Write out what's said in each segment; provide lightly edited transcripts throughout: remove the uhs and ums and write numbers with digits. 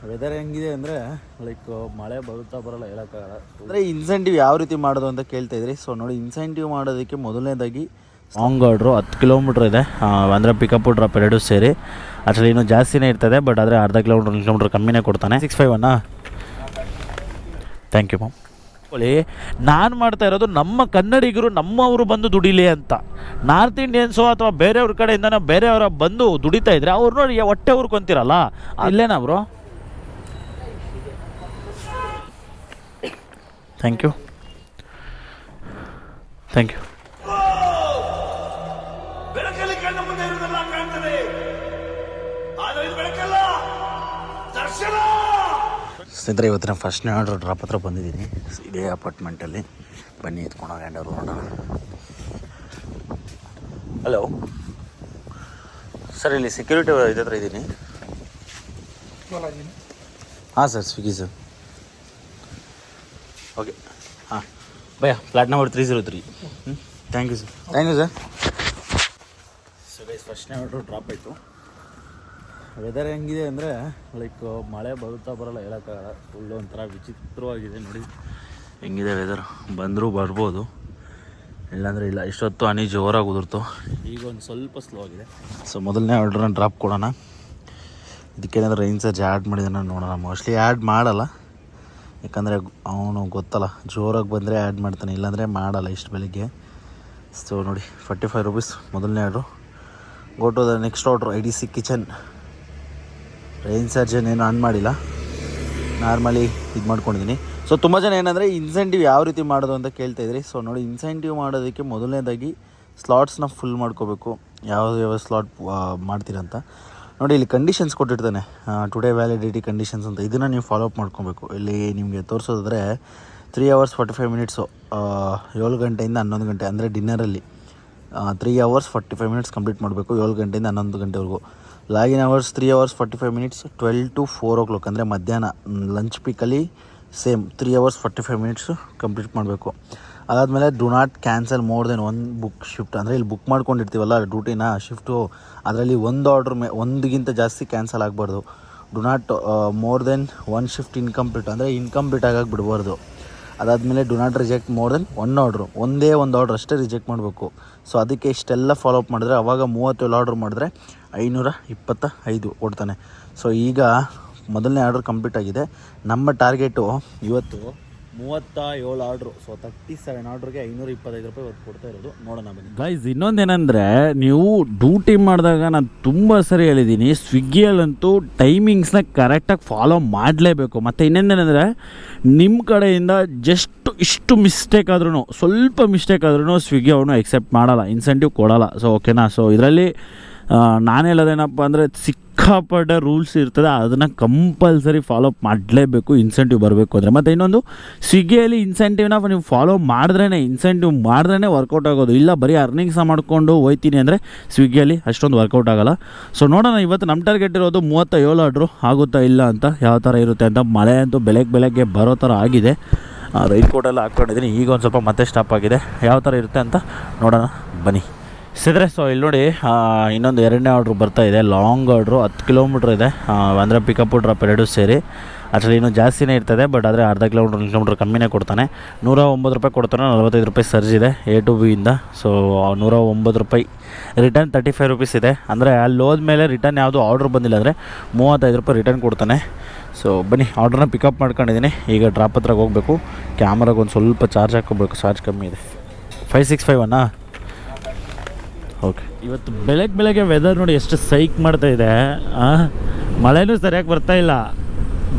Weather ಹೆಂಗಿದೆ ಅಂದರೆ like ಮಳೆ ಬರುತ್ತಾ ಬರಲ್ಲ ಹೇಳೋಕ್ಕಾಗಲ್ಲ. ಅಂದರೆ ಇನ್ಸೆಂಟಿವ್ ಯಾವ ರೀತಿ ಮಾಡೋದು ಅಂತ ಕೇಳ್ತಾ ಇದ್ರಿ. ಸೊ ನೋಡಿ, ಇನ್ಸೆಂಟಿವ್ ಮಾಡೋದಕ್ಕೆ ಮೊದಲನೇದಾಗಿ ಲಾಂಗ್ ಆರ್ಡ್ರು 10 ಕಿಲೋಮೀಟ್ರ್ ಇದೆ. ಅಂದರೆ ಪಿಕಪ್ ಡ್ರಾಪ್ ಎರಡೂ ಸೇರಿ ಆ್ಯಕ್ಚುಲಿ ಇನ್ನೂ ಜಾಸ್ತಿನೇ ಇರ್ತದೆ, ಬಟ್ ಆದರೆ ಅರ್ಧ ಕಿಲೋಮೀಟ್ರ್ 1 ಕಿಲೋಮೀಟ್ರ್ ಕಮ್ಮಿನೇ ಕೊಡ್ತಾನೆ. 65 ಥ್ಯಾಂಕ್ ಯು ಮ್ಯಾಮ್. ನಾನು ಮಾಡ್ತಾ ಇರೋದು ನಮ್ಮ ಕನ್ನಡಿಗರು ನಮ್ಮವರು ಬಂದು ದುಡಿಲಿ ಅಂತ. ನಾರ್ತ್ ಇಂಡಿಯನ್ಸು ಅಥವಾ ಬೇರೆಯವ್ರ ಕಡೆಯಿಂದನೋ ಬೇರೆಯವರ ಬಂದು ದುಡಿತಾ ಇದ್ರೆ ಅವ್ರು ನೋಡಿ ಹೊಟ್ಟೆ ಹುರ್ಕೊಂತೀರಲ್ಲ, ಅಲ್ಲೇನಾ bro? Thank you thank you. ಸ್ನೇಹಿತರೆ, ಇವತ್ತಿನ ಫಸ್ಟ್ನೇ ಆರ್ಡ್ರ್ ಡ್ರಾಪ್ ಹತ್ರ ಬಂದಿದ್ದೀನಿ. ಇದೇ ಅಪಾರ್ಟ್ಮೆಂಟಲ್ಲಿ ಬನ್ನಿ ಎತ್ಕೊಂಡು ಹ್ಯಾಂಡ್ ಓವರ್ ಮಾಡೋಣ. ಹಲೋ ಸರ್, ಇಲ್ಲಿ ಸೆಕ್ಯೂರಿಟಿ ಇದ್ರ ಹತ್ರ ಇದ್ದೀನಿ. ಹಾಂ ಸರ್, ಸ್ವಿಗ್ಗಿ ಸರ್. ಓಕೆ, ಹಾಂ ಭಯ್ಯ, flat number 303. Thank you sir. Thank you sir. So guys, ಫಸ್ಟ್ನೇ ಆರ್ಡ್ರು ಡ್ರಾಪ್ ಆಯಿತು. ವೆದರ್ ಹೆಂಗಿದೆ ಅಂದರೆ ಲೈಕ್ ಮಳೆ ಬರುತ್ತಾ ಬರಲ್ಲ ಹೇಳೋಕ್ಕಾಗಲ್ಲ. ಫುಲ್ಲು ಒಂಥರ ವಿಚಿತ್ರವಾಗಿದೆ. ನೋಡಿ ಹೆಂಗಿದೆ ವೆದರ್. ಬಂದರೂ ಬರ್ಬೋದು, ಇಲ್ಲಾಂದರೆ ಇಲ್ಲ. ಇಷ್ಟೊತ್ತು ಹನಿ ಜೋರಾಗಿ ಉದುರ್ತು, ಈಗ ಒಂದು ಸ್ವಲ್ಪ ಸ್ಲೋ ಆಗಿದೆ. ಸೊ ಮೊದಲನೇ ಆರ್ಡ್ರನ್ನ ಡ್ರಾಪ್ ಕೊಡೋಣ. ಇದಕ್ಕೇನಾದರೂ ರೈನ್ ಸರ್ಜ್ ಆ್ಯಡ್ ಮಾಡಿದಾನ ನೋಡೋಣ. ಮೋಸ್ಟ್ಲಿ ಆ್ಯಡ್ ಮಾಡಲ್ಲ, ಯಾಕಂದರೆ ಅವನು ಗೊತ್ತಲ್ಲ, ಜೋರಾಗಿ ಬಂದರೆ ಆ್ಯಡ್ ಮಾಡ್ತಾನೆ, ಇಲ್ಲಾಂದರೆ ಮಾಡಲ್ಲ ಇಷ್ಟು ಬೆಳಿಗ್ಗೆ. ಸೊ ನೋಡಿ, 45 ರೂಪೀಸ್ ಮೊದಲನೇ order. Go to the next order, IDC kitchen. Rain surge ಏನು ಆನ್ ಮಾಡಿಲ್ಲ, ನಾರ್ಮಲಿ ಇದು ಮಾಡ್ಕೊಂಡಿದ್ದೀನಿ. ಸೊ ತುಂಬ ಜನ ಏನಂದರೆ ಇನ್ಸೆಂಟಿವ್ ಯಾವ ರೀತಿ ಮಾಡೋದು ಅಂತ ಕೇಳ್ತಾಯಿದ್ರಿ. ಸೊ ನೋಡಿ, ಇನ್ಸೆಂಟಿವ್ ಮಾಡೋದಕ್ಕೆ ಮೊದಲನೇದಾಗಿ ಸ್ಲಾಟ್ಸ್ನ ಫುಲ್ ಮಾಡ್ಕೋಬೇಕು. ಯಾವ ಸ್ಲಾಟ್ ಮಾಡ್ತೀರಂತ ನೋಡಿ. ಇಲ್ಲಿ ಕಂಡೀಷನ್ಸ್ ಕೊಟ್ಟಿರ್ತಾನೆ, ಟುಡೇ ವ್ಯಾಲಿಡಿಟಿ ಕಂಡೀಷನ್ಸ್ ಅಂತ. ಇದನ್ನು ನೀವು ಫಾಲೋ ಅಪ್ ಮಾಡ್ಕೊಬೇಕು. ಇಲ್ಲಿ ನಿಮಗೆ ತೋರಿಸೋದಾದರೆ 3 hours 45 minutes, 7 ಗಂಟೆಯಿಂದ 11 ಗಂಟೆ, ಅಂದರೆ ಡಿನ್ನರಲ್ಲಿ 3 hours 45 minutes ಕಂಪ್ಲೀಟ್ ಮಾಡಬೇಕು. 7 ಗಂಟೆಯಿಂದ 11 ಗಂಟೆವರೆಗೂ. Login hours 3 hours 45 minutes, 12 to 4 o'clock, ಅಂದರೆ ಮಧ್ಯಾಹ್ನ ಲಂಚ್ ಪೀಕಲ್ಲಿ ಸೇಮ್ 3 hours 45 minutes ಕಂಪ್ಲೀಟ್ ಮಾಡಬೇಕು. ಅದಾದಮೇಲೆ do not cancel more than 1 book shift. ಅಂದರೆ ಇಲ್ಲಿ ಬುಕ್ ಮಾಡ್ಕೊಂಡಿರ್ತೀವಲ್ಲ ಡ್ಯೂಟಿನ, ಶಿಫ್ಟು, ಅದರಲ್ಲಿ ಒಂದು ಆರ್ಡ್ರ್ ಒಂದಿಗಿಂತ ಜಾಸ್ತಿ ಕ್ಯಾನ್ಸಲ್ ಆಗಬಾರ್ದು. Do not more than 1 shift incomplete, ಅಂದರೆ ಇನ್ಕಂಪ್ಲೀಟ್ ಆಗಿ ಬಿಡಬಾರ್ದು. ಅದಾದಮೇಲೆ do not reject more than 1 order. ಒಂದೇ ಒಂದು ಆರ್ಡ್ರ್ ಅಷ್ಟೇ ರಿಜೆಕ್ಟ್ ಮಾಡಬೇಕು. ಸೊ ಅದಕ್ಕೆ ಇಷ್ಟೆಲ್ಲ ಫಾಲೋ ಅಪ್ ಮಾಡಿದ್ರೆ, ಆವಾಗ 37 ಆರ್ಡ್ರ್ ಮಾಡಿದ್ರೆ 525 ಕೊಡ್ತಾನೆ. ಸೊ ಈಗ ಮೊದಲನೇ ಆರ್ಡ್ರ್ ಕಂಪ್ಲೀಟ್ ಆಗಿದೆ. ನಮ್ಮ ಟಾರ್ಗೆಟು ಇವತ್ತು 37 ಆರ್ಡ್ರು. ಸೊ 37 ಆರ್ಡ್ರಿಗೆ 525 ರೂಪಾಯಿ ಇವತ್ತು ಕೊಡ್ತಾ ಇರೋದು. ನೋಡೋಣ ಬನ್ನಿ ಗೈಸ್. ಇನ್ನೊಂದೇನೆಂದರೆ, ನೀವು ಡ್ಯೂಟಿ ಮಾಡಿದಾಗ ನಾನು ತುಂಬ ಸರಿ ಹೇಳಿದ್ದೀನಿ, ಸ್ವಿಗ್ಗಿಯಲ್ಲಂತೂ ಟೈಮಿಂಗ್ಸ್ನ ಕರೆಕ್ಟಾಗಿ ಫಾಲೋ ಮಾಡಲೇಬೇಕು. ಮತ್ತು ಇನ್ನೊಂದೇನೆಂದರೆ, ನಿಮ್ಮ ಕಡೆಯಿಂದ ಇಷ್ಟು ಮಿಸ್ಟೇಕ್ ಆದ್ರೂ, ಸ್ವಲ್ಪ ಮಿಸ್ಟೇಕ್ ಆದ್ರೂ ಸ್ವಿಗ್ಗಿ ಅವನು ಎಕ್ಸೆಪ್ಟ್ ಮಾಡಲ್ಲ, ಇನ್ಸೆಂಟಿವ್ ಕೊಡಲ್ಲ. ಸೊ ಓಕೆನಾ. ಸೊ ಇದರಲ್ಲಿ ನಾನು ಹೇಳೋದೇನಪ್ಪ ಅಂದರೆ, ಸಿಕ್ಕಾಪಟ್ಟೆ ರೂಲ್ಸ್ ಇರ್ತದೆ, ಅದನ್ನು ಕಂಪಲ್ಸರಿ ಫಾಲೋ ಅಪ್ ಮಾಡಲೇಬೇಕು ಇನ್ಸೆಂಟಿವ್ ಬರಬೇಕು ಅಂದರೆ. ಮತ್ತು ಇನ್ನೊಂದು, ಸ್ವಿಗ್ಗಿಯಲ್ಲಿ ಇನ್ಸೆಂಟಿವ್ನ ನೀವು ಫಾಲೋ ಮಾಡಿದ್ರೇ ವರ್ಕೌಟ್ ಆಗೋದು. ಇಲ್ಲ ಬರೀ ಅರ್ನಿಂಗ್ಸ್ ಮಾಡಿಕೊಂಡು ಹೋಯ್ತೀನಿ ಅಂದರೆ ಸ್ವಿಗ್ಗಿಯಲ್ಲಿ ಅಷ್ಟೊಂದು ವರ್ಕೌಟ್ ಆಗೋಲ್ಲ. ಸೊ ನೋಡೋಣ, ಇವತ್ತು ನಮ್ಮ ಟಾರ್ಗೆಟ್ ಇರೋದು 37 ಆರ್ಡ್ರು. ಆಗುತ್ತಾ ಇಲ್ಲ ಅಂತ, ಯಾವ ಥರ ಇರುತ್ತೆ ಅಂತ. ಮಳೆ ಅಂತೂ ಬೆಳಗ್ಗೆ ಬರೋ ಥರ ಆಗಿದೆ. ರೈನ್ ಕೋಟೆಲ್ಲ ಹಾಕ್ಕೊಂಡಿದ್ದೀನಿ. ಈಗ ಒಂದು ಸ್ವಲ್ಪ ಮತ್ತೆ ಸ್ಟಾಪ್ ಆಗಿದೆ. ಯಾವ ಥರ ಇರುತ್ತೆ ಅಂತ ನೋಡೋಣ ಬನ್ನಿ ಸಿದ್ರೆ. ಸೊ ಇಲ್ಲಿ ನೋಡಿ, ಇನ್ನೊಂದು 2ನೇ ಆರ್ಡ್ರು ಬರ್ತಾಯಿದೆ. ಲಾಂಗ್ ಆರ್ಡ್ರು 10 ಕಿಲೋಮೀಟ್ರ್ ಇದೆ. ಅಂದರೆ ಪಿಕಪ್ ಡ್ರಾಪ್ ಎರಡೂ ಸೇರಿ ಆ್ಯಕ್ಚುಲಿ ಇನ್ನೂ ಜಾಸ್ತಿನೇ ಇರ್ತದೆ, ಬಟ್ ಆದರೆ ಅರ್ಧ ಕಿಲೋಮೀಟ್ರ್ 1 ಕಿಲೋಮೀಟ್ರ್ ಕಮ್ಮಿನೇ ಕೊಡ್ತಾನೆ. 109 ರೂಪಾಯಿ ಕೊಡ್ತಾನೆ. 45 ರೂಪಾಯಿ ಸರ್ಜ್ ಇದೆ A to B ಇಂದ. ಸೊ 109 ರೂಪಾಯಿ. ರಿಟರ್ನ್ 35 ರೂಪೀಸ್ ಇದೆ. ಅಂದರೆ ಅಲ್ಲಿ ಹೋದ್ಮೇಲೆ ರಿಟರ್ನ್ ಯಾವುದು ಆರ್ಡ್ರ್ ಬಂದಿಲ್ಲ ಅಂದರೆ 35 ರೂಪಾಯಿ ರಿಟರ್ನ್ ಕೊಡ್ತಾನೆ. ಸೊ ಬನ್ನಿ, ಆರ್ಡ್ರನ್ನ ಪಿಕಪ್ ಮಾಡ್ಕೊಂಡಿದ್ದೀನಿ. ಈಗ ಡ್ರಾಪ್ ಹತ್ರಕ್ಕೆ ಹೋಗಬೇಕು. ಕ್ಯಾಮ್ರಾಗೆ ಒಂದು ಸ್ವಲ್ಪ ಚಾರ್ಜ್ ಹಾಕ್ಕೋಬೇಕು, ಚಾರ್ಜ್ ಕಮ್ಮಿ ಇದೆ. 565 ಓಕೆ. ಇವತ್ತು ಬೆಳಗ್ಗೆ ವೆದರ್ ನೋಡಿ ಎಷ್ಟು ಸೈಕ್ ಮಾಡ್ತಾಯಿದೆ. ಮಳೆನೂ ಸರಿಯಾಗಿ ಬರ್ತಾಯಿಲ್ಲ,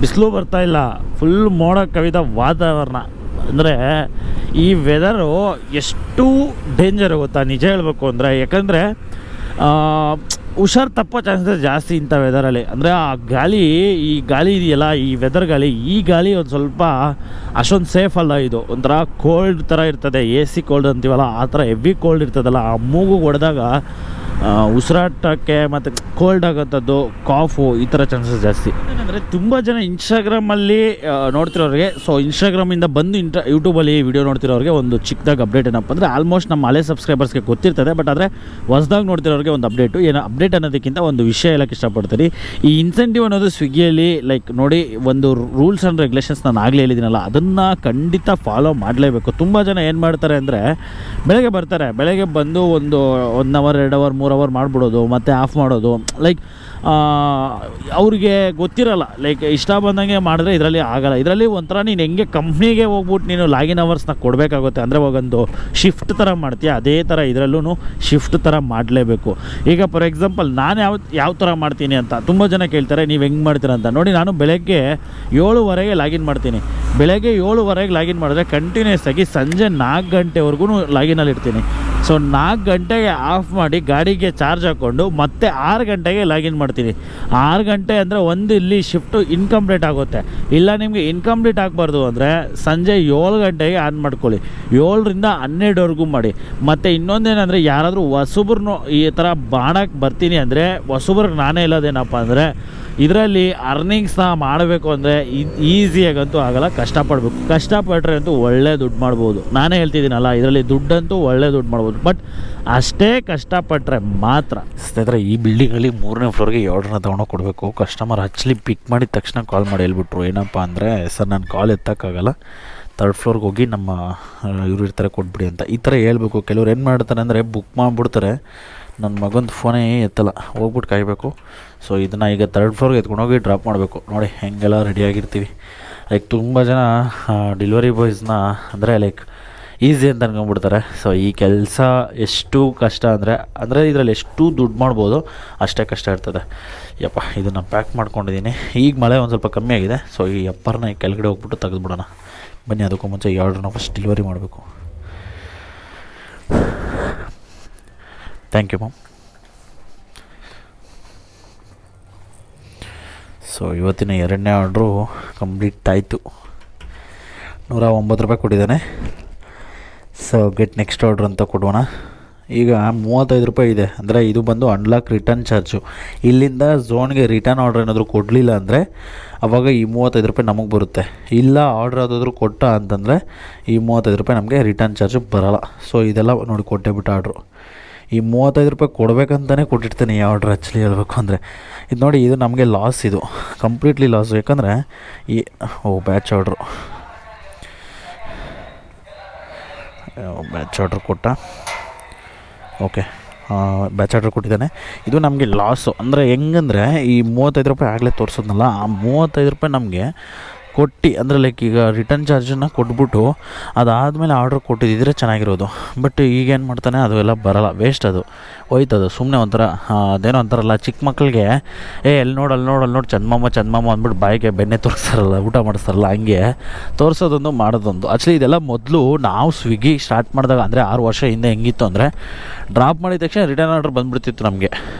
ಬಿಸಿಲು ಬರ್ತಾಯಿಲ್ಲ, ಫುಲ್ ಮೋಡ ಕವಿದ ವಾತಾವರಣ. ಅಂದರೆ ಈ ವೆದರು ಎಷ್ಟು ಡೇಂಜರ್ ಗೊತ್ತಾ, ನಿಜ ಹೇಳಬೇಕು ಅಂದರೆ. ಯಾಕಂದರೆ ಹುಷಾರು ತಪ್ಪೋ ಚಾನ್ಸಸ್ ಜಾಸ್ತಿ ಇಂಥ ವೆದರಲ್ಲಿ. ಅಂದರೆ ಆ ಈ ಗಾಳಿ ಇದೆಯಲ್ಲ, ಈ ವೆದರ್ ಗಾಳಿ, ಈ ಗಾಳಿ ಒಂದು ಸ್ವಲ್ಪ ಅಷ್ಟೊಂದು ಸೇಫ್ ಅಲ್ಲ. ಇದು ಒಂಥರ ಕೋಲ್ಡ್ ಥರ ಇರ್ತದೆ, AC ಕೋಲ್ಡ್ ಅಂತೀವಲ್ಲ, ಆ ಥರ ಹೆವಿ ಕೋಲ್ಡ್ ಇರ್ತದಲ್ಲ. ಆ ಮೂಗು ಹೊಡೆದಾಗ ಉಸಿರಾಟಕ್ಕೆ ಮತ್ತು ಕೋಲ್ಡ್ ಆಗೋಂಥದ್ದು, ಕಾಫು, ಈ ಥರ ಚಾನ್ಸಸ್ ಜಾಸ್ತಿ. ಏನಂದರೆ ತುಂಬ ಜನ ಇನ್ಸ್ಟಾಗ್ರಾಮಲ್ಲಿ ನೋಡ್ತಿರೋರಿಗೆ, ಸೊ ಇನ್ಸ್ಟಾಗ್ರಾಮಿಂದ ಬಂದು ಯೂಟ್ಯೂಬಲ್ಲಿ ವೀಡಿಯೋ ನೋಡ್ತಿರೋರಿಗೆ ಒಂದು ಚಿಕ್ಕದಾಗಿ ಅಪ್ಡೇಟ್ ಏನಪ್ಪ ಅಂದರೆ, ಆಲ್ಮೋಸ್ಟ್ ನಮ್ಮ ಹಳೆ ಸಬ್ಸ್ಕ್ರೈಬರ್ಸ್ಗೆ ಗೊತ್ತಿರ್ತದೆ, ಬಟ್ ಆದರೆ ಹೊಸದಾಗಿ ನೋಡ್ತಿರೋರಿಗೆ ಒಂದು ಅಪ್ಡೇಟು. ಏನು ಅಪ್ಡೇಟ್ ಅನ್ನೋದಕ್ಕಿಂತ ಒಂದು ವಿಷಯ ಹೇಳೋಕ್ಕೆ ಇಷ್ಟಪಡ್ತೀನಿ. ಈ ಇನ್ಸೆಂಟಿವ್ ಅನ್ನೋದು ಸ್ವಿಗ್ಗಿಯಲ್ಲಿ ಲೈಕ್ ನೋಡಿ, ಒಂದು ರೂಲ್ಸ್ ಆ್ಯಂಡ್ ರೆಗ್ಯುಲೇಷನ್ಸ್ ನಾನು ಆಗಲೇ ಹೇಳಿದ್ದೀನಲ್ಲ, ಅದನ್ನು ಖಂಡಿತ ಫಾಲೋ ಮಾಡಲೇಬೇಕು. ತುಂಬ ಜನ ಏನು ಮಾಡ್ತಾರೆ ಅಂದರೆ, ಬೆಳಗ್ಗೆ ಬರ್ತಾರೆ, ಬೆಳಗ್ಗೆ ಬಂದು ಒಂದು 1 ಅವರ್ 2 ಅವರ್ 3 ಅವರ್ ಮಾಡಿಬಿಡೋದು, ಮತ್ತು ಆಫ್ ಮಾಡೋದು. ಲೈಕ್ ಅವ್ರಿಗೆ ಗೊತ್ತಿರಲ್ಲ, ಲೈಕ್ ಇಷ್ಟ ಬಂದಂಗೆ ಮಾಡಿದ್ರೆ ಇದರಲ್ಲಿ ಆಗೋಲ್ಲ. ಇದರಲ್ಲಿ ಒಂಥರ ನೀನು ಹೆಂಗೆ ಕಂಪ್ನಿಗೆ ಹೋಗ್ಬಿಟ್ಟು ನೀನು ಲಾಗಿನ್ ಅವರ್ಸ್ನ ಕೊಡಬೇಕಾಗುತ್ತೆ, ಅಂದರೆ ಒಂದು ಶಿಫ್ಟ್ ಥರ ಮಾಡ್ತೀಯ, ಅದೇ ಥರ ಇದರಲ್ಲೂ ಶಿಫ್ಟ್ ಥರ ಮಾಡಲೇಬೇಕು. ಈಗ ಫಾರ್ ಎಕ್ಸಾಂಪಲ್ ನಾನು ಯಾವ ಥರ ಮಾಡ್ತೀನಿ ಅಂತ ತುಂಬ ಜನ ಕೇಳ್ತಾರೆ, ನೀವು ಹೆಂಗೆ ಮಾಡ್ತೀರ ಅಂತ. ನೋಡಿ, ನಾನು ಬೆಳಗ್ಗೆ 7:30ಗೆ ಲಾಗಿನ್ ಮಾಡ್ತೀನಿ. ಬೆಳಗ್ಗೆ 7:30ಗೆ ಲಾಗಿನ್ ಮಾಡಿದ್ರೆ ಕಂಟಿನ್ಯೂಸ್ ಆಗಿ ಸಂಜೆ 4 ಗಂಟೆವರೆಗೂ ಲಾಗಿನಲ್ಲಿ ಇರ್ತೀನಿ. ಸೊ 4 ಗಂಟೆಗೆ ಆಫ್ ಮಾಡಿ ಗಾಡಿಗೆ ಚಾರ್ಜ್ ಹಾಕ್ಕೊಂಡು ಮತ್ತೆ 6 ಗಂಟೆಗೆ ಲಾಗಿನ್ ಮಾಡ್ತೀನಿ. 6 ಗಂಟೆ ಅಂದರೆ ಒಂದು ಇಲ್ಲಿ ಶಿಫ್ಟು ಇನ್ಕಂಪ್ಲೀಟ್ ಆಗುತ್ತೆ. ಇಲ್ಲ ನಿಮಗೆ ಇನ್ಕಂಪ್ಲೀಟ್ ಆಗಬಾರ್ದು ಅಂದರೆ ಸಂಜೆ 7 ಗಂಟೆಗೆ ಆನ್ ಮಾಡ್ಕೊಳ್ಳಿ, 7ರಿಂದ 12ವರೆಗೂ ಮಾಡಿ. ಮತ್ತು ಇನ್ನೊಂದೇನೆಂದರೆ, ಯಾರಾದರೂ ಹೊಸಬ್ರು ಈ ಥರ ಬಾಣಕ್ಕೆ ಬರ್ತೀನಿ ಅಂದರೆ, ಹೊಸಬ್ರಿಗೆ ನಾನೇ ಹೇಳೋದೇನಪ್ಪ ಅಂದರೆ, ಇದರಲ್ಲಿ ಅರ್ನಿಂಗ್ಸ್ನ ಮಾಡಬೇಕು ಅಂದರೆ ಈಸಿಯಾಗಂತೂ ಆಗೋಲ್ಲ, ಕಷ್ಟಪಡಬೇಕು. ಕಷ್ಟಪಟ್ಟರೆ ಅಂತೂ ಒಳ್ಳೆ ದುಡ್ಡು ಮಾಡ್ಬೋದು. ನಾನೇ ಹೇಳ್ತಿದ್ದೀನಲ್ಲ, ಇದರಲ್ಲಿ ದುಡ್ಡಂತೂ ಒಳ್ಳೆ ದುಡ್ಡು ಮಾಡ್ಬೋದು, ಬಟ್ ಅಷ್ಟೇ ಕಷ್ಟಪಟ್ಟರೆ ಮಾತ್ರ. ಸ್ನೇಹಿತರೆ, ಈ ಬಿಲ್ಡಿಂಗಲ್ಲಿ 3ನೇ ಫ್ಲೋರ್ಗೆ ಆರ್ಡ್ರನ್ನ ತೊಗೊಂಡೋಗಿ ಕೊಡಬೇಕು. ಕಸ್ಟಮರ್ ಆ್ಯಕ್ಚುಲಿ ಪಿಕ್ ಮಾಡಿದ ತಕ್ಷಣ ಕಾಲ್ ಮಾಡಿ ಹೇಳ್ಬಿಟ್ರು, ಏನಪ್ಪ ಅಂದರೆ, ಸರ್ ನಾನು ಕಾಲ್ ಎತ್ತಕ್ಕಾಗಲ್ಲ, 3rd ಫ್ಲೋರ್ಗೆ ಹೋಗಿ ನಮ್ಮ ಇವ್ರು ಇರ್ತಾರೆ ಕೊಟ್ಬಿಡಿ ಅಂತ ಈ ಥರ ಹೇಳ್ಬೇಕು. ಕೆಲವ್ರು ಏನು ಮಾಡ್ತಾರೆ ಅಂದರೆ, ಬುಕ್ ಮಾಡಿಬಿಡ್ತಾರೆ, ನನ್ನ ಮಗಂದು ಫೋನೇ ಎತ್ತಲ್ಲ, ಹೋಗ್ಬಿಟ್ಟು ಕಾಯಬೇಕು. ಸೊ ಇದನ್ನು ಈಗ 3rd ಫ್ಲೋರ್ಗೆ ಎತ್ಕೊಂಡೋಗಿ ಡ್ರಾಪ್ ಮಾಡಬೇಕು. ನೋಡಿ ಹೆಂಗೆಲ್ಲ ರೆಡಿಯಾಗಿರ್ತೀವಿ. ಲೈಕ್ ತುಂಬ ಜನ ಡೆಲಿವರಿ ಬಾಯ್ಸ್ನ ಅಂದರೆ ಲೈಕ್ ಈಸಿ ಅಂತ ಅನ್ಕೊಂಡ್ಬಿಡ್ತಾರೆ. ಸೊ ಈ ಕೆಲಸ ಎಷ್ಟು ಕಷ್ಟ ಅಂದರೆ ಇದರಲ್ಲಿ ಎಷ್ಟು ದುಡ್ಡು ಮಾಡ್ಬೋದು ಅಷ್ಟೇ ಕಷ್ಟ ಇರ್ತದೆ. ಯಪ್ಪ, ಇದನ್ನು ಪ್ಯಾಕ್ ಮಾಡ್ಕೊಂಡಿದ್ದೀನಿ. ಈಗ ಮಳೆ ಒಂದು ಸ್ವಲ್ಪ ಕಮ್ಮಿ ಆಗಿದೆ. ಸೊ ಈ ಅಪ್ಪರ್ನ ಕೆಳಗಡೆ ಹೋಗ್ಬಿಟ್ಟು ತೆಗೆದುಬಿಡೋಣ ಬನ್ನಿ. ಅದಕ್ಕೂ ಮುಂಚೆ ಈ ಆರ್ಡ್ರನ್ನ ಫಸ್ಟ್ ಡೆಲಿವರಿ ಮಾಡಬೇಕು. Thank you ma'am. ಸೊ ಇವತ್ತಿನ 2ನೇ ಆರ್ಡ್ರು ಕಂಪ್ಲೀಟ್ ಆಯಿತು. 109 ರೂಪಾಯಿ ಕೊಟ್ಟಿದ್ದಾನೆ. ಸೊ ಗೆಟ್ ನೆಕ್ಸ್ಟ್ ಆರ್ಡ್ರ್ ಅಂತ ಕೊಡೋಣ. ಈಗ 35 ರೂಪಾಯಿ ಇದೆ, ಅಂದರೆ ಇದು ಬಂದು ಅನ್ಲಾಕ್ ರಿಟರ್ನ್ ಚಾರ್ಜು. ಇಲ್ಲಿಂದ ಝೋನ್ಗೆ ರಿಟರ್ನ್ ಆರ್ಡ್ರ್ ಏನಾದರೂ ಕೊಡಲಿಲ್ಲ ಅಂದರೆ ಆವಾಗ ಈ 35 ರೂಪಾಯಿ ನಮಗೆ ಬರುತ್ತೆ. ಇಲ್ಲ ಆರ್ಡ್ರ್ ಯಾವುದಾದ್ರೂ ಕೊಟ್ಟ ಅಂತಂದರೆ ಈ 35 ರೂಪಾಯಿ ನಮಗೆ ರಿಟರ್ನ್ ಚಾರ್ಜು ಬರೋಲ್ಲ. ಸೊ ಇದೆಲ್ಲ ನೋಡಿ ಕೊಟ್ಟೆ ಬಿಟ್ಟು ಆರ್ಡ್ರು. ಈ 35 ರೂಪಾಯಿ ಕೊಡಬೇಕಂತಲೇ ಕೊಟ್ಟಿರ್ತೀನಿ ಈ ಆರ್ಡ್ರ್. ಆ್ಯಕ್ಚುಲಿ ಹೇಳ್ಬೇಕು ಅಂದರೆ ಇದು ನೋಡಿ, ಇದು ನಮಗೆ ಲಾಸ್, ಇದು ಕಂಪ್ಲೀಟ್ಲಿ ಲಾಸು. ಯಾಕಂದರೆ ಈ ಬ್ಯಾಚ್ ಆರ್ಡ್ರು ಕೊಟ್ಟ. ಓಕೆ, ಬ್ಯಾಚ್ ಆರ್ಡ್ರ್ ಕೊಟ್ಟಿದ್ದಾನೆ. ಇದು ನಮಗೆ ಲಾಸು. ಅಂದರೆ ಹೆಂಗಂದರೆ, ಈ 35 ರೂಪಾಯಿ ಆಗಲೇ ತೋರಿಸೋದ್ನಲ್ಲ, ಆ 35 ರೂಪಾಯಿ ನಮಗೆ ಕೊಟ್ಟು, ಅಂದರೆ ಲೈಕ್ ಈಗ ರಿಟರ್ನ್ ಚಾರ್ಜನ್ನು ಕೊಟ್ಬಿಟ್ಟು ಅದಾದಮೇಲೆ ಆರ್ಡ್ರ್ ಕೊಟ್ಟಿದ್ದಿದ್ರೆ ಚೆನ್ನಾಗಿರೋದು. ಬಟ್ ಈಗೇನು ಮಾಡ್ತಾನೆ, ಅದು ಎಲ್ಲ ಬರೋಲ್ಲ, ವೇಸ್ಟ್, ಅದು ಹೋಯ್ತದು. ಸುಮ್ಮನೆ ಒಂಥರ ಅದೇನೋ ಅಂತಾರಲ್ಲ, ಚಿಕ್ಕ ಮಕ್ಕಳಿಗೆ ಅಲ್ಲಿ ನೋಡಿ ಚಂದಮಾಮ ಅಂದ್ಬಿಟ್ಟು ಬಾಯಿಗೆ ಬೆಣ್ಣೆ ತೋರಿಸ್ತಾರಲ್ಲ, ಊಟ ಮಾಡಿಸ್ತಾರಲ್ಲ, ಹಂಗೆ ತೋರಿಸೋದೊಂದು ಮಾಡೋದೊಂದು. ಆ್ಯಕ್ಚುಲಿ ಇದೆಲ್ಲ ಮೊದಲು ನಾವು ಸ್ವಿಗ್ಗಿ ಸ್ಟಾರ್ಟ್ ಮಾಡಿದಾಗ, ಅಂದರೆ 6 ವರ್ಷ ಹಿಂದೆ ಹೆಂಗಿತ್ತು ಅಂದರೆ, ಡ್ರಾಪ್ ಮಾಡಿದ ತಕ್ಷಣ ರಿಟರ್ನ್ ಆರ್ಡ್ರ್ ಬಂದುಬಿಡ್ತಿತ್ತು ನಮಗೆ.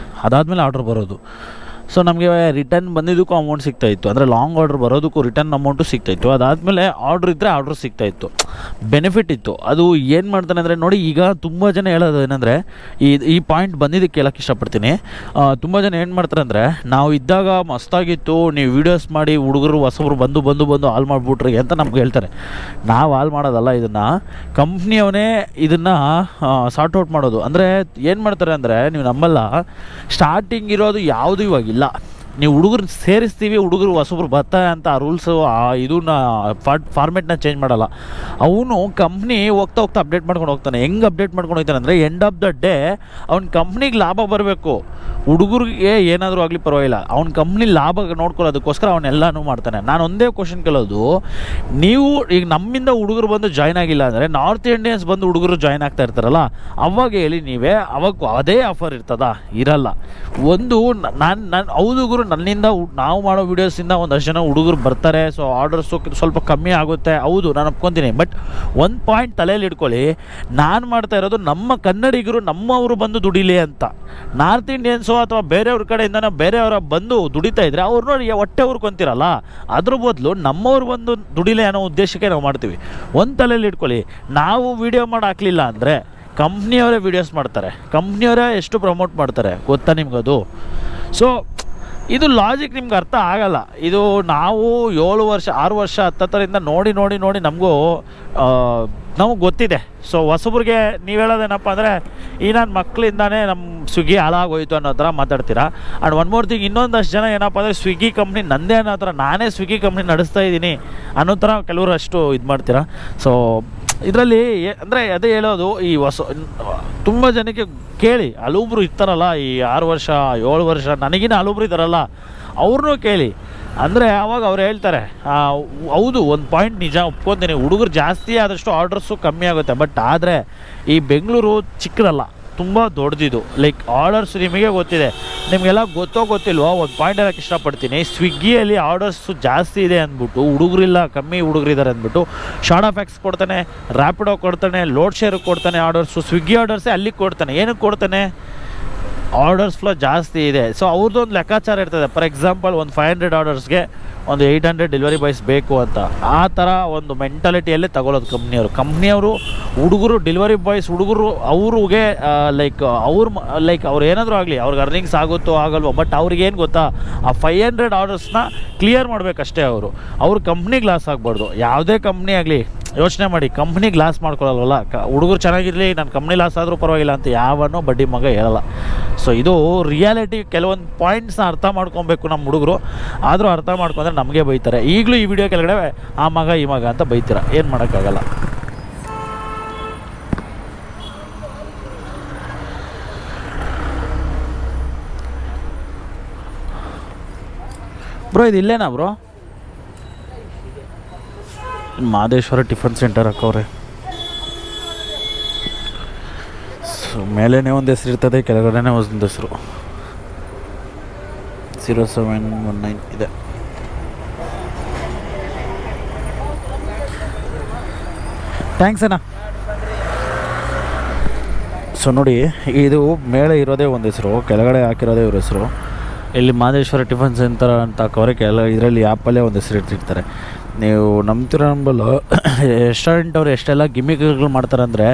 ಅದಾದಮೇಲೆ ಆರ್ಡ್ರ್ ಬರೋದು. ಸೊ ನಮಗೆ ರಿಟರ್ನ್ ಬಂದಿದ್ದಕ್ಕೂ ಅಮೌಂಟ್ ಸಿಗ್ತಾಯಿತ್ತು, ಅಂದರೆ ಲಾಂಗ್ ಆರ್ಡ್ರ್ ಬರೋದಕ್ಕೂ ರಿಟರ್ನ್ ಅಮೌಂಟು ಸಿಗ್ತಾಯಿತ್ತು. ಅದಾದಮೇಲೆ ಆರ್ಡ್ರ್ ಇದ್ದರೆ ಆರ್ಡ್ರ್ ಸಿಗ್ತಾಯಿತ್ತು, ಬೆನಿಫಿಟ್ ಇತ್ತು. ಅದು ಏನು ಮಾಡ್ತಾನೆ ಅಂದರೆ, ನೋಡಿ ಈಗ ತುಂಬ ಜನ ಹೇಳೋದು ಏನಂದರೆ, ಈ ಪಾಯಿಂಟ್ ಬಂದಿದ್ದಕ್ಕೆ ಹೇಳೋಕ್ಕೆ ಇಷ್ಟಪಡ್ತೀನಿ. ತುಂಬ ಜನ ಏನು ಮಾಡ್ತಾರೆ ಅಂದರೆ, ನಾವು ಇದ್ದಾಗ ಮಸ್ತಾಗಿತ್ತು, ನೀವು ವೀಡಿಯೋಸ್ ಮಾಡಿ ಹುಡುಗರು ಹೊಸಬ್ರು ಬಂದು ಹಾಲ್ ಮಾಡಿಬಿಟ್ರಿ ಅಂತ ನಮ್ಗೆ ಹೇಳ್ತಾರೆ. ನಾವು ಹಾಲ್ ಮಾಡೋದಲ್ಲ, ಇದನ್ನು ಕಂಪ್ನಿಯವನೇ ಇದನ್ನು ಸಾರ್ಟ್ ಔಟ್ ಮಾಡೋದು. ಅಂದರೆ ಏನು ಮಾಡ್ತಾರೆ ಅಂದರೆ, ನೀವು ನಂಬಲ್ಲ, ಸ್ಟಾರ್ಟಿಂಗ್ ಇರೋದು ಯಾವುದು ಇವಾಗಿಲ್ಲ. ನೀವು ಹುಡುಗರು ಸೇರಿಸ್ತೀವಿ, ಹುಡುಗರು ಹೊಸಬ್ರು ಬರ್ತಾರೆ ಅಂತ ಆ ರೂಲ್ಸು ಇದನ್ನ ಫಾರ್ಮೆಟ್ನ ಚೇಂಜ್ ಮಾಡಲ್ಲ. ಅವನು ಕಂಪ್ನಿ ಹೋಗ್ತಾ ಅಪ್ಡೇಟ್ ಮಾಡ್ಕೊಂಡು ಹೋಗ್ತಾನೆ. ಹೆಂಗೆ ಅಪ್ಡೇಟ್ ಮಾಡ್ಕೊಂಡು ಹೋಗ್ತಾನೆ ಅಂದರೆ, ಎಂಡ್ ಆಫ್ ದ ಡೇ ಅವ್ನ ಕಂಪ್ನಿಗೆ ಲಾಭ ಬರಬೇಕು. ಹುಡುಗರಿಗೆ ಏನಾದರೂ ಆಗಲಿ ಪರವಾಗಿಲ್ಲ, ಅವ್ನ ಕಂಪ್ನಿ ಲಾಭ ನೋಡ್ಕೊಳ್ಳೋದಕ್ಕೋಸ್ಕರ ಅವನ್ನೆಲ್ಲನೂ ಮಾಡ್ತಾನೆ. ನಾನು ಒಂದೇ ಕ್ವಶನ್ ಕೇಳೋದು, ನೀವು ಈಗ ನಮ್ಮಿಂದ ಹುಡುಗರು ಬಂದು ಜಾಯ್ನ್ ಆಗಿಲ್ಲ ಅಂದರೆ, ನಾರ್ತ್ ಇಂಡಿಯನ್ಸ್ ಬಂದು ಹುಡುಗರು ಜಾಯ್ನ್ ಆಗ್ತಾ ಇರ್ತಾರಲ್ಲ, ಅವಾಗ ಹೇಳಿ ನೀವೇ, ಅವಾಗ ಅದೇ ಆಫರ್ ಇರ್ತದಾ? ಇರಲ್ಲ. ಒಂದು ನಾನು ಹೌದು ಗುರು, ನನ್ನಿಂದ ನಾವು ಮಾಡೋ ವೀಡಿಯೋಸಿಂದ ಒಂದಷ್ಟು ಜನ ಹುಡುಗರು ಬರ್ತಾರೆ, ಸೊ ಆರ್ಡರ್ಸು ಸ್ವಲ್ಪ ಕಮ್ಮಿ ಆಗುತ್ತೆ, ಹೌದು ನಾನು ಒಪ್ಕೊತೀನಿ. ಬಟ್ ಒಂದು ಪಾಯಿಂಟ್ ತಲೆಯಲ್ಲಿ ಇಟ್ಕೊಳ್ಳಿ, ನಾನು ಮಾಡ್ತಾ ಇರೋದು ನಮ್ಮ ಕನ್ನಡಿಗರು, ನಮ್ಮವರು ಬಂದು ದುಡಿಲಿ ಅಂತ. ನಾರ್ತ್ ಇಂಡಿಯನ್ಸು ಅಥವಾ ಬೇರೆಯವ್ರ ಕಡೆಯಿಂದನೋ ಬೇರೆಯವರ ಬಂದು ದುಡಿತಾ ಇದ್ರೆ ಅವ್ರು ನೋಡಿ ಹೊಟ್ಟೆ ಹುರ್ಕೊಂತೀರಲ್ಲ, ಅದ್ರ ಬದಲು ನಮ್ಮವ್ರು ಬಂದು ದುಡಿಲಿ ಅನ್ನೋ ಉದ್ದೇಶಕ್ಕೆ ನಾವು ಮಾಡ್ತೀವಿ. ಒಂದು ತಲೆಯಲ್ಲಿ ಇಟ್ಕೊಳ್ಳಿ, ನಾವು ವೀಡಿಯೋ ಮಾಡಿ ಹಾಕಲಿಲ್ಲ ಅಂದರೆ ಕಂಪ್ನಿಯವರೇ ವೀಡಿಯೋಸ್ ಮಾಡ್ತಾರೆ, ಕಂಪ್ನಿಯವರೇ ಎಷ್ಟು ಪ್ರಮೋಟ್ ಮಾಡ್ತಾರೆ ಗೊತ್ತಾ ನಿಮ್ಗದು? ಸೊ ಇದು ಲಾಜಿಕ್ ನಿಮ್ಗೆ ಅರ್ಥ ಆಗಲ್ಲ. ಇದು ನಾವು 7 ವರ್ಷ 6 ವರ್ಷ ಹತ್ತತ್ತರಿಂದ ನೋಡಿ ನೋಡಿ ನೋಡಿ ನಮಗೆ ಗೊತ್ತಿದೆ. ಸೊ ಹೊಸಬ್ರಿಗೆ ನೀವು ಹೇಳೋದೇನಪ್ಪ ಅಂದರೆ ಈ ನನ್ನ ಮಕ್ಕಳಿಂದಾನೇ ನಮ್ಮ ಸ್ವಿಗ್ಗಿ ಹಾಳಾಗೋಯ್ತು ಅನ್ನೋ ಥರ ಮಾತಾಡ್ತೀರಾ. ಆ್ಯಂಡ್ ಒನ್ ಮೋರ್ ಥಿಂಗ್, ಇನ್ನೊಂದಷ್ಟು ಜನ ಏನಪ್ಪ ಅಂದರೆ ಸ್ವಿಗ್ಗಿ ಕಂಪ್ನಿ ನಂದೇ ಅನ್ನೋ ಥರ, ನಾನೇ ಸ್ವಿಗ್ಗಿ ಕಂಪ್ನಿ ನಡೆಸ್ತಾ ಇದ್ದೀನಿ ಅನ್ನೋ ಥರ ಕೆಲವರು ಅಷ್ಟು ಇದು ಮಾಡ್ತೀರಾ. ಸೊ ಇದರಲ್ಲಿ ಅಂದರೆ ಅದೇ ಹೇಳೋದು, ಈ ತುಂಬ ಜನಕ್ಕೆ ಕೇಳಿ, ಹಲೊಬ್ರು ಇರ್ತಾರಲ್ಲ ಈ 6 ವರ್ಷ 7 ವರ್ಷ ನನಗಿನ್ನ ಹಲೊಬ್ರು ಇದ್ದಾರಲ್ಲ, ಅವ್ರನ್ನೂ ಕೇಳಿ. ಅಂದರೆ ಆವಾಗ ಅವ್ರು ಹೇಳ್ತಾರೆ, ಹೌದು ಒಂದು ಪಾಯಿಂಟ್ ನಿಜ ಒಪ್ಕೊತೀನಿ, ಹುಡುಗರು ಜಾಸ್ತಿ ಆದಷ್ಟು ಆರ್ಡರ್ಸು ಕಮ್ಮಿ ಆಗುತ್ತೆ. ಬಟ್ ಆದರೆ ಈ ಬೆಂಗಳೂರು ಚಿಕ್ಕದಲ್ಲ, ತುಂಬ ದೊಡ್ಡದಿದು. ಲೈಕ್ ಆರ್ಡರ್ಸ್ ನಿಮಗೆ ಗೊತ್ತಿದೆ, ನಿಮಗೆಲ್ಲ ಗೊತ್ತಿಲ್ವೋ, ಒಂದು ಪಾಯಿಂಟ್ ಹೇಳೋಕ್ಕೆ ಇಷ್ಟಪಡ್ತೀನಿ. ಸ್ವಿಗ್ಗಿಯಲ್ಲಿ ಆರ್ಡರ್ಸು ಜಾಸ್ತಿ ಇದೆ ಅಂದ್ಬಿಟ್ಟು, ಹುಡುಗರಿಲ್ಲ ಕಮ್ಮಿ ಹುಡುಗರಿದ್ದಾರೆ ಅಂದ್ಬಿಟ್ಟು ಶಾರ್ಟ್ ಆಫ್ ಎಕ್ಸ್ ಕೊಡ್ತಾನೆ, ರ್ಯಾಪಿಡೋ ಕೊಡ್ತಾನೆ, ಲೋಡ್ ಶೇರ್ ಕೊಡ್ತಾನೆ ಆರ್ಡರ್ಸು. ಸ್ವಿಗ್ಗಿ ಆರ್ಡರ್ಸೇ ಅಲ್ಲಿಗೆ ಕೊಡ್ತಾನೆ. ಏನಕ್ಕೆ ಕೊಡ್ತಾನೆ? ಆರ್ಡರ್ಸ್ ಫ್ಲೋ ಜಾಸ್ತಿ ಇದೆ. ಸೊ ಅವ್ರದ್ದೊಂದು ಲೆಕ್ಕಾಚಾರ ಇರ್ತದೆ. ಫಾರ್ ಎಕ್ಸಾಂಪಲ್ ಒಂದು 500 ಆರ್ಡರ್ಸ್ಗೆ ಒಂದು 800 ಡೆಲಿವರಿ ಬಾಯ್ಸ್ ಬೇಕು ಅಂತ. ಆ ಥರ ಒಂದು ಮೆಂಟಾಲಿಟಿಯಲ್ಲೇ ತಗೊಳ್ಳೋದು ಕಂಪ್ನಿಯವರು. ಹುಡುಗರು ಡೆಲಿವರಿ ಬಾಯ್ಸ್ ಹುಡುಗರು ಅವ್ರಿಗೆ ಅವ್ರು ಏನಾದರೂ ಆಗಲಿ, ಅವ್ರಿಗೆ ಅರ್ನಿಂಗ್ಸ್ ಆಗುತ್ತೋ ಆಗಲ್ವೋ, ಬಟ್ ಅವ್ರಿಗೇನು ಗೊತ್ತಾ, ಆ 500 ಆರ್ಡರ್ಸ್ನ ಕ್ಲಿಯರ್ ಮಾಡಬೇಕಷ್ಟೇ. ಅವ್ರು ಕಂಪ್ನಿಗೆ ಲಾಸ್ ಆಗಬಾರ್ದು. ಯಾವುದೇ ಕಂಪ್ನಿ ಆಗಲಿ ಯೋಚನೆ ಮಾಡಿ, ಕಂಪ್ನಿಗೆ ಲಾಸ್ ಮಾಡ್ಕೊಳ್ಳಲ್ವಲ್ಲ. ಹುಡುಗರು ಚೆನ್ನಾಗಿರಲಿ, ನನ್ನ ಕಂಪ್ನಿ ಲಾಸ್ ಆದರೂ ಪರವಾಗಿಲ್ಲ ಅಂತ ಯಾವನೋ ಬಡ್ಡಿ ಮಗ ಹೇಳಲ್ಲ. ಸೊ ಇದು ರಿಯಾಲಿಟಿ. ಕೆಲವೊಂದು ಪಾಯಿಂಟ್ಸ್ನ ಅರ್ಥ ಮಾಡ್ಕೊಬೇಕು ನಮ್ಮ ಹುಡುಗರು. ಆದರೂ ಅರ್ಥ ಮಾಡ್ಕೊಂಡ್ರೆ ನಮಗೆ ಬೈತಾರೆ. ಈಗಲೂ ಈ ವಿಡಿಯೋ ಕೆಳಗಡೆ ಆ ಮಗ ಈ ಮಗ ಅಂತ ಬೈತೀರ, ಏನು ಮಾಡೋಕ್ಕಾಗಲ್ಲ. ಬ್ರೋ ಇದು ಇಲ್ಲೇನಾ ಬ್ರೋ? ಮಾದೇಶ್ವರ ಟಿಫನ್ ಸೆಂಟರ್ ಹಾಕವ್ರೆ. ಸೊ ಮೇಲೇ ಒಂದು ಹೆಸರು ಇರ್ತದೆ, ಕೆಳಗಡೆ ಒಂದು ಹೆಸರು 0719 ಇದೆ. ಥ್ಯಾಂಕ್ಸ್ ಅಣ್ಣ. ಸೊ ನೋಡಿ, ಇದು ಮೇಲೆ ಇರೋದೇ ಒಂದು ಹೆಸರು, ಕೆಳಗಡೆ ಹಾಕಿರೋದೇ ಇವ್ರ ಹೆಸರು. ಇಲ್ಲಿ ಮಾದೇಶ್ವರ ಟಿಫನ್ ಸೆಂಟರ್ ಅಂತ ಹಾಕೋರೆ, ಇದರಲ್ಲಿ ಆ್ಯಪಲ್ಲೇ ಒಂದು ಹೆಸರು ಇಟ್ಟಿರ್ತಾರೆ. ನೀವು ನಂಬಲ್ಲ, ರೆಸ್ಟೋರೆಂಟ್ ಅವ್ರು ಎಷ್ಟೆಲ್ಲ ಗಿಮಿಕ್ಗಳು ಮಾಡ್ತಾರೆ ಅಂದರೆ,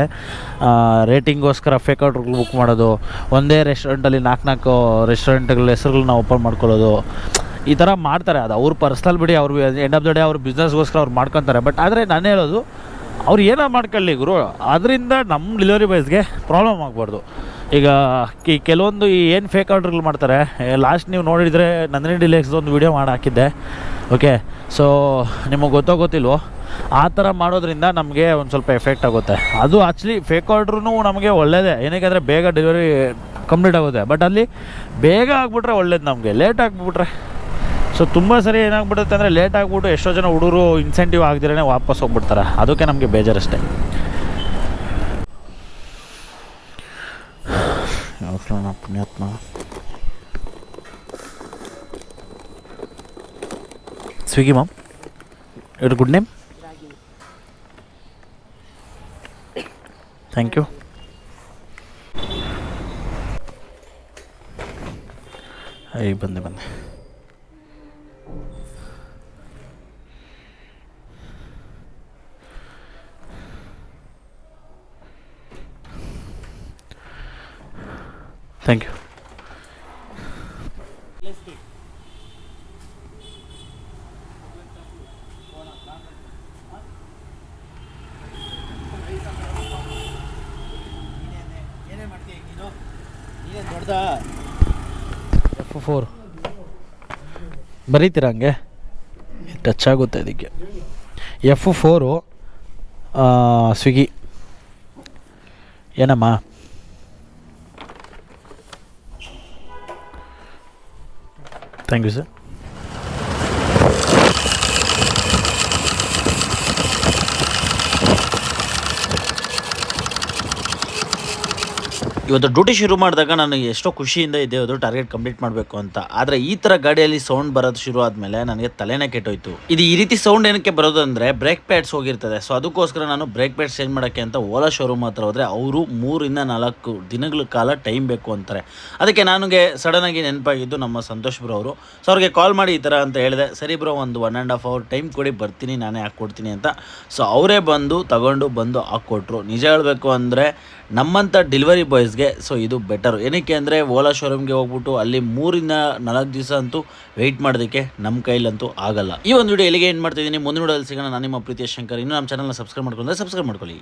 ರೇಟಿಂಗೋಸ್ಕರ ಫೇಕ್ ಆರ್ಡ್ರ್ಗಳು ಬುಕ್ ಮಾಡೋದು, ಒಂದೇ ರೆಸ್ಟೋರೆಂಟಲ್ಲಿ 4 ರೆಸ್ಟೋರೆಂಟ್ಗಳ ಹೆಸರುಗಳನ್ನ ಓಪನ್ ಮಾಡ್ಕೊಳ್ಳೋದು, ಈ ಥರ ಮಾಡ್ತಾರೆ. ಅದು ಅವ್ರ ಪರ್ಸ್ನಲ್ ಬಿಡಿ, ಅವ್ರು ಎಂಡ್ ಆಫ್ ದ ಡೇ ಅವ್ರ ಬಿಸ್ನೆಸ್ಗೋಸ್ಕರ ಅವ್ರು ಮಾಡ್ಕೊತಾರೆ. ಬಟ್ ಆದರೆ ನಾನು ಹೇಳೋದು, ಅವ್ರು ಏನೋ ಮಾಡ್ಕೊಳ್ಳಿ ಗುರು, ಅದರಿಂದ ನಮ್ಮ ಡೆಲಿವರಿ ಬಾಯ್ಸ್ಗೆ ಪ್ರಾಬ್ಲಮ್ ಆಗಬಾರ್ದು. ಈಗ ಕೆಲವೊಂದು ಏನು ಫೇಕ್ ಆರ್ಡ್ರ್ಗಳು ಮಾಡ್ತಾರೆ. ಲಾಸ್ಟ್ ನೀವು ನೋಡಿದರೆ ನಂದಿನಿ ಡಿಲೆಕ್ಸ್ ಒಂದು ವೀಡಿಯೋ ಮಾಡಿ ಹಾಕಿದ್ದೆ. ಓಕೆ, ಸೊ ನಿಮಗೆ ಗೊತ್ತಿಲ್ವೋ, ಆ ಥರ ಮಾಡೋದ್ರಿಂದ ನಮಗೆ ಒಂದು ಸ್ವಲ್ಪ ಎಫೆಕ್ಟ್ ಆಗುತ್ತೆ. ಅದು ಆ್ಯಕ್ಚುಲಿ ಫೇಕ್ ಆರ್ಡ್ರೂ ನಮಗೆ ಒಳ್ಳೆಯದೇ, ಏನಕ್ಕೆ ಅಂದರೆ ಬೇಗ ಡೆಲಿವರಿ ಕಂಪ್ಲೀಟ್ ಆಗುತ್ತೆ. ಬಟ್ ಅಲ್ಲಿ ಬೇಗ ಆಗಿಬಿಟ್ರೆ ಒಳ್ಳೇದು, ನಮಗೆ ಲೇಟ್ ಆಗಿಬಿಟ್ರೆ. ಸೊ ತುಂಬ ಸರಿ ಏನಾಗ್ಬಿಡುತ್ತೆ ಅಂದರೆ, ಲೇಟ್ ಆಗಿಬಿಟ್ಟು ಎಷ್ಟೋ ಜನ ಹುಡುಗರು ಇನ್ಸೆಂಟಿವ್ ಆಗದಿರೇ ವಾಪಸ್ ಹೋಗ್ಬಿಡ್ತಾರೆ. ಅದಕ್ಕೆ ನಮಗೆ ಬೇಜಾರಷ್ಟೇ. ಪುಣ್ಯಾತ್ಮ ಸ್ವಿಗ್ಗಿ ಮಾಮ್, ಇವ್ರ ಗುಡ್ ನೇಮ್? Thank you. ಬಂದೆ ಥ್ಯಾಂಕ್ ಯು. F4 ಬರೀತೀರ ಹಂಗೆ? ಟಚ್ ಆಗುತ್ತೆ ಅದಕ್ಕೆ. F4 ಸ್ವಿಗ್ಗಿ ಏನಮ್ಮ? Thank you sir. ಇವತ್ತು ಡ್ಯೂಟಿ ಶುರು ಮಾಡಿದಾಗ ನಾನು ಎಷ್ಟೋ ಖುಷಿಯಿಂದ ಇದ್ದೆ, ಅದು ಟಾರ್ಗೆಟ್ ಕಂಪ್ಲೀಟ್ ಮಾಡಬೇಕು ಅಂತ. ಆದರೆ ಈ ಥರ ಗಾಡಿಯಲ್ಲಿ ಸೌಂಡ್ ಬರೋದು ಶುರು ಆದಮೇಲೆ ನನಗೆ ತಲೆನೇ ಕೆಟ್ಟೋಯ್ತು. ಇದು ಈ ರೀತಿ ಸೌಂಡ್ ಏನಕ್ಕೆ ಬರೋದು ಅಂದರೆ ಬ್ರೇಕ್ ಪ್ಯಾಡ್ಸ್ ಹೋಗಿರ್ತದೆ. ಸೊ ಅದಕ್ಕೋಸ್ಕರ ನಾನು ಬ್ರೇಕ್ ಪ್ಯಾಡ್ಸ್ ಚೇಂಜ್ ಮಾಡೋಕ್ಕೆ ಅಂತ ಓಲಾ ಶೋರೂಮ್ ಹತ್ರ ಹೋದರೆ ಅವರು 3-4 ದಿನಗಳ ಕಾಲ ಟೈಮ್ ಬೇಕು ಅಂತಾರೆ. ಅದಕ್ಕೆ ನನಗೆ ಸಡನ್ನಾಗಿ ನೆನಪಾಗಿದ್ದು ನಮ್ಮ ಸಂತೋಷ್ ಬ್ರೋ ಅವರು. ಸೊ ಅವ್ರಿಗೆ ಕಾಲ್ ಮಾಡಿ ಈ ಥರ ಅಂತ ಹೇಳಿದೆ. ಸರಿ ಬ್ರೋ, ಒಂದು 1.5 hour ಟೈಮ್ ಕೊಡಿ, ಬರ್ತೀನಿ, ನಾನೇ ಹಾಕ್ಕೊಡ್ತೀನಿ ಅಂತ. ಸೊ ಅವರೇ ಬಂದು ಬಂದು ಹಾಕ್ಕೊಟ್ರು. ನಿಜ ಹೇಳಬೇಕು ಅಂದರೆ ನಮ್ಮಂಥ ಡೆಲಿವರಿ ಬಾಯ್ಸ್ಗೆ ಸೊ ಇದು ಬೆಟರು. ಏನಕ್ಕೆ ಅಂದರೆ ಓಲಾ ಶೋರೂಮ್ಗೆ ಹೋಗ್ಬಿಟ್ಟು ಅಲ್ಲಿ 3-4 ದಿವಸ ಅಂತೂ ವೆಯ್ಟ್ ಮಾಡೋದಕ್ಕೆ ನಮ್ಮ ಕೈಲಂತೂ ಆಗಲ್ಲ. ಈ ಒಂದು ವಿಡಿಯೋ ಎಲ್ಲಿಗೆ ಏನು ಮಾಡ್ತಿದ್ದೀನಿ, ಮುಂದಿನ ವಿಡಿಯೋದಲ್ಲಿ ಸಿಗೋಣ. ನಾನು ನಿಮ್ಮ ಪ್ರೀತಿಯ ಶಂಕರ್. ಇನ್ನೂ ನಮ್ಮ ಚಾನಲ್ನ ಸಬ್ಸ್ಕ್ರೈಬ್ ಮಾಡ್ಕೊಂಡ್ರೆ ಸಬ್ಸ್ಕ್ರೈಬ್ ಮಾಡ್ಕೊಳ್ಳಿ.